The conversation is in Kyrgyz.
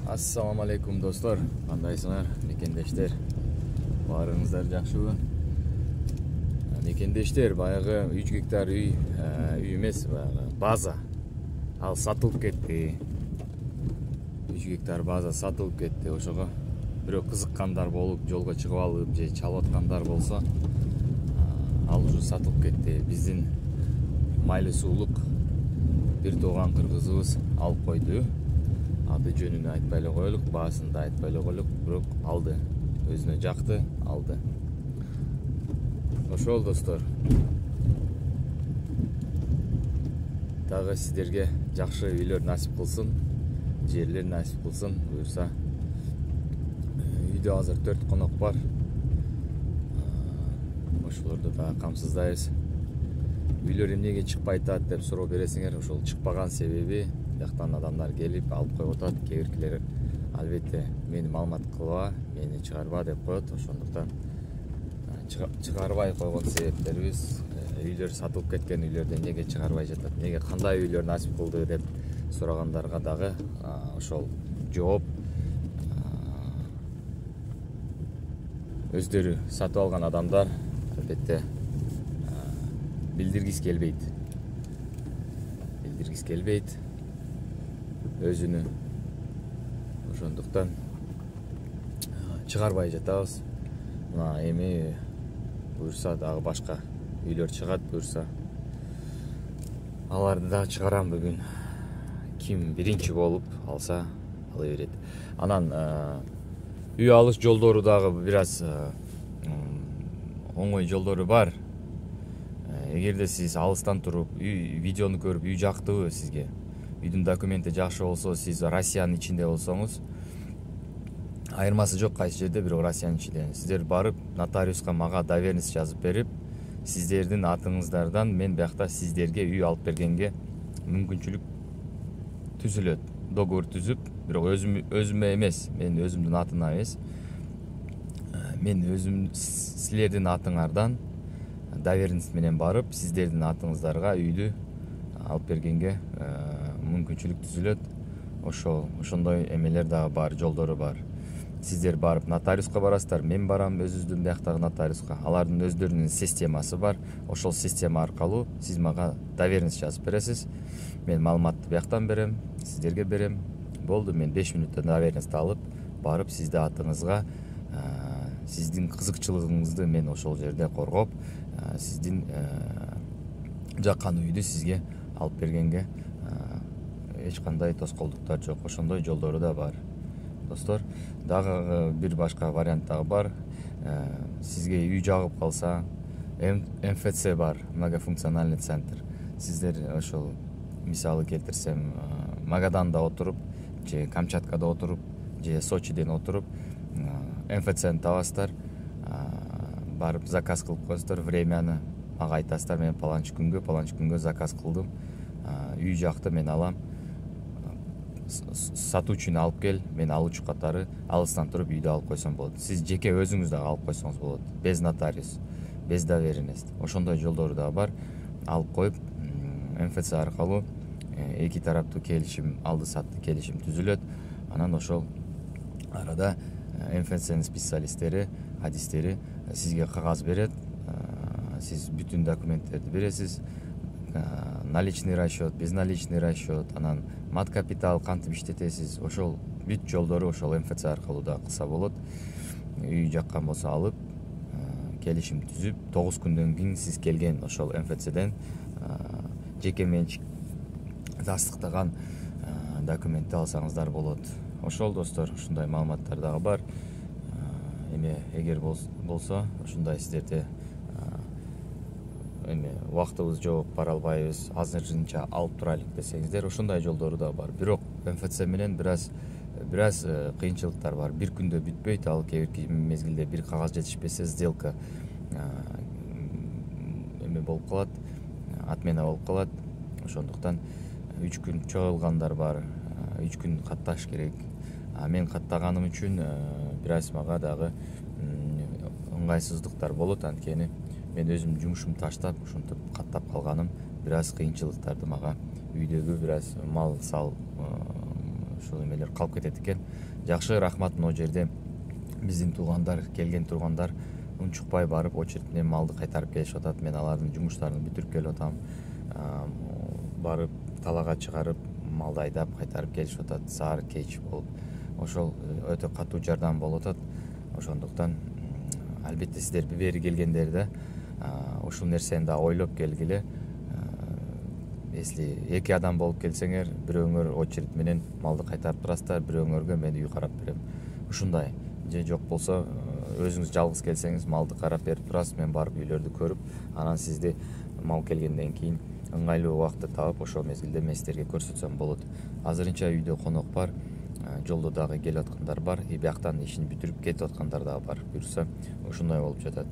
Assalamu alaikum dostlar. Kandайсыңар, мекендештер? Барыңыздар жакшыбы? Мекендештер, баягы 3 гектар үй эмес, база. Ал сатылып кетти. 3 гектар база сатылып кетти. Ошого бирок кызыккандар болуп, жолго чыгып алып же чалып аткандар болсо, ал уже сатылып кетти. Биздин майлы суулук бир тууган кыргызыбыз алып койду. Аты жөнүн айтпай эле коелук, баасын да айтпай эле коелук, бирок алды. Өзүнө жакты, алды. Ошол достор. Дагы сиздерге жакшы үйлөр насип кылсын, жерлер насип кылсын, буюрса. Үйдө азыр 4 конок бар. Ошолорду да камсыздайбыз. Үйлөр эмнеге чыкпай атат деп суроо бересиңер, ошол чыкпаган себеби жактан адамдар келип алып коюп атат. Кээ биркилер албетте мени маалымат кылба, мени чыгарба деп коет. Ошондуктан чыгарбай койгон себептерибиз үйлөр сатылып кеткен үйлөрдө эмнеге чыгарбай жатат, эмнеге кандай үйлөр насип кылды деп сурагандарга дагы ошол жооп өздөрү сатып алган адамдар албетте билдиргис келбейт өзүнү. Ошондуктан чыгарбай жатабыз. Мына эми буюрса дагы башка үйлөр чыгат, буюрса аларды да чыгарам бүгүн. Ким биринчи болуп алса ала берет. Анан үй алыш жолдору дагы бир аз оңой жолдору бар. Эгерде сиз алыстан туруп видеону көрүп үй жактыбы сизге, үйдүн документи жакшы болсо, сиз Россиянын ичинде болсоңуз, айырмасы жок кайсы жерде, бирок Россиянын ичинде. Сиздер барып нотариуска мага доверенность жазып берип, сиздердин атыңыздардан мен биякта сиздерге үй алып бергенге мүмкүнчүлүк түзүлөт. Договор түзүп, бирок өзүмө эмес, мен өзүмдүн атына эмес, мен өзүм силердин атыңардан доверенность менен барып, сиздердин атыңыздарга үйдү алып бергенге мүмкүнчүлүк түзүлөт. Ошондой эмелер дагы бар, жолдору бар. Сиздер барып нотариуска барасыздар, мен барам өзүбүздүн бияктагы нотариуска. Алардын өздөрүнүн системасы бар. Ошол система аркылуу сиз мага доверенность жазып бересиз. Мен маалыматты бияктан берем, сиздерге берем. Болду, мен 5 мүнөттө доверенность алып, барып сиздин атыңызга сиздин кызыкчылыгыңызды мен ошол жерде коргоп, сиздин жаккан үйдү сизге алып бергенге эч кандай тоскоолдуктар жок. Ошондой жолдору да бар. Достор, дагы бир башка вариант дагы бар. Сизге үй жагып калса, МФЦ бар, многофункциональный центр. Сиздер ошол мисалы келтирсем, Магаданда отуруп, же Камчаткада отуруп, же Сочиден отуруп, МФЦни табасыздар, барып заказ кылып коесуздар, времяны мага айтасыздар, мен паланчы күнгө заказ кылдым, үй жакты, мен алам, сатуучуну алып кел, мен алуучу катары алыстан туруп үйдү алып койсом болот. Сиз жеке өзүңүз дагы алып койсоңуз болот, без нотариус, без доверенность. Ошондой жолдору да бар. Алып коюп, МФЦ аркылуу эки тараптуу келишим, алды сатты келишим түзүлөт. Анан ошол арада МФЦнин специалисттери, адистери сизге кагаз берет. Сиз бүтүн документтерди бересиз. Наличный расчет, безналичный расчет, анан мат капитал кантип иштетесиз. Ошол бүт жолдору ошол МФЦ аркылуу да кылса болот. Үй жаккан болсо алып, келишим түзүп, 9 күндөн кийин сиз келген ошол МФЦден жеке менчик тастыктаган документти алсаңыздар болот. Ошол достор, ушундай маалыматтар дагы бар. Эме эгер болсо, ушундай сиздерде эме убактыбыз жок, бара албайбыз, азырынча алып турайлык десеңиздер, ошондой жолдору да бар. Бирок МФЦ менен бир аз кыйынчылыктар бар. Бир күндө бүтпөйт, ал кээ бир мезгилде бир кагаз жетишпесе, сделка эме болуп калат, отмена болуп калат. Ошондуктан 3 күн чогулгандар бар, 3 күн катташ керек. Мен каттаганым үчүн бир аз мага дагы ыңгайсыздыктар болот, анткени мен өзүм жумушумду таштап, ушинтип каттап калганым бир аз кыйынчылыктарды мага үйдөгү бир аз мал сал ушул эмелер калып кетет экен. Жакшы, рахмат. Могу жерде биздин туугандар, келген туугандар унчукпай барып очередь менен малды кайтарып келишип атат. Мен алардын жумуштарын бүтүрүп келип атам. Барып талаага чыгарып малды айдап кайтарып келишип атат, саар кеч болуп. Ошол өтө катуу жардам болуп атат. Ошондуктан албетте сиздер бери келгендерде ушул нерсени да ойлоп келгиле. Если 2 адам болуп келсеңер, бирөөңөр очередь менен малды кайтарып турасыздар, бирөөңөргө мен үй карап берем. Ушундай. Же жок болсо, өзүңүз жалгыз келсеңиз малды карап берип турасыз, мен барып үйлөрдү көрүп, анан сизди мал келгенден кийин ыңгайлуу убакытты таап, ошол мезгилде мен сиздерге көрсөтсөм болот. Азырынча үйдө конок бар, жолдо дагы келип аткандар бар, бияктан ишин бүтүрүп кетип аткандар дагы бар. Буюрса, ушундай болуп жатат.